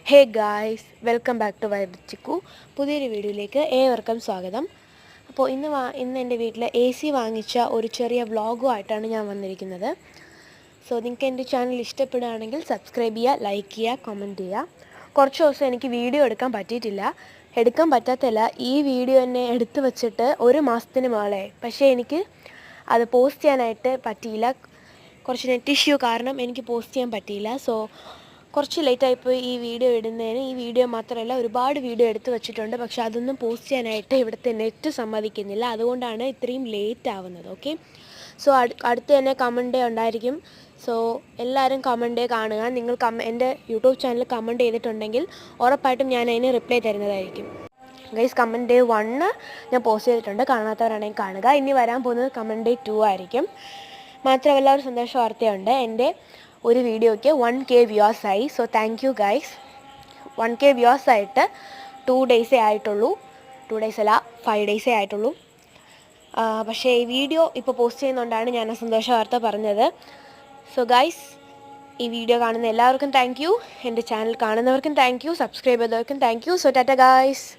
Hey guys, welcome back to vibrant Chikku. പുതിയൊരു വീഡിയോയിലേക്ക് ഏവർക്കും സ്വാഗതം. അപ്പോൾ ഇന്ന് എൻ്റെ വീട്ടിൽ AC വാങ്ങിച്ച ഒരു ചെറിയ വ്ളോഗുമായിട്ടാണ് ഞാൻ വന്നിരിക്കുന്നത്. സോ നിങ്ങൾക്ക് എൻ്റെ ചാനൽ ഇഷ്ടപ്പെടുകയാണെങ്കിൽ സബ്സ്ക്രൈബ് ചെയ്യുക, ലൈക്ക് ചെയ്യുക, കമൻറ്റ് ചെയ്യുക. കുറച്ച് ദിവസം എനിക്ക് വീഡിയോ എടുക്കാൻ പറ്റാത്തല്ല, ഈ വീഡിയോ എന്നെ എടുത്തു വച്ചിട്ട് ഒരു മാസത്തിന് മേളെ. പക്ഷേ എനിക്ക് അത് പോസ്റ്റ് ചെയ്യാനായിട്ട് പറ്റിയില്ല. കുറച്ച് നെറ്റ് ഇഷ്യൂ കാരണം എനിക്ക് പോസ്റ്റ് ചെയ്യാൻ പറ്റിയില്ല. സോ കുറച്ച് ലേറ്റായിപ്പോയി ഈ വീഡിയോ ഇടുന്നതിന്. ഈ വീഡിയോ മാത്രമല്ല, ഒരുപാട് വീഡിയോ എടുത്ത് വെച്ചിട്ടുണ്ട്. പക്ഷേ അതൊന്നും പോസ്റ്റ് ചെയ്യാനായിട്ട് ഇവിടുത്തെ നെറ്റ് സമ്മതിക്കുന്നില്ല. അതുകൊണ്ടാണ് ഇത്രയും ലേറ്റ് ആവുന്നത്. ഓക്കെ, സോ അടുത്ത് തന്നെ കമൻറ്റ് ഡേ ഉണ്ടായിരിക്കും. സോ എല്ലാവരും കമൻറ്റ് ഡേ കാണുക. നിങ്ങൾ എൻ്റെ യൂട്യൂബ് ചാനൽ കമൻറ്റ് ചെയ്തിട്ടുണ്ടെങ്കിൽ ഉറപ്പായിട്ടും ഞാൻ അതിന് റിപ്ലൈ തരുന്നതായിരിക്കും. ഗൈസ്, കമൻറ്റ് ഡേ 1 ഞാൻ പോസ്റ്റ് ചെയ്തിട്ടുണ്ട്. കാണാത്തവരാണെങ്കിൽ കാണുക. ഇനി വരാൻ പോകുന്നത് കമൻറ്റ് ഡേ 2 ആയിരിക്കും. മാത്രമല്ല, ഒരു സന്തോഷ വാർത്തയുണ്ട്. എൻ്റെ ഒരു വീഡിയോയ്ക്ക് 1K വ്യൂവേഴ്സ് ആയി. So thank you guys. 1K viewers ആയിട്ട് 2 ഡേയ്സേ ആയിട്ടുള്ളൂ. 2 ഡേയ്സ് അല്ല, 5 ഡേയ്സേ ആയിട്ടുള്ളൂ. പക്ഷേ ഈ വീഡിയോ ഇപ്പോൾ പോസ്റ്റ് ചെയ്യുന്നതുകൊണ്ടാണ് ഞാൻ ആ സന്തോഷ വാർത്ത പറഞ്ഞത്. സോ ഗൈസ്, ഈ വീഡിയോ കാണുന്ന എല്ലാവർക്കും താങ്ക് യു. എൻ്റെ ചാനൽ കാണുന്നവർക്കും താങ്ക് യു. സബ്സ്ക്രൈബ് ചെയ്തവർക്കും thank you. So tata guys.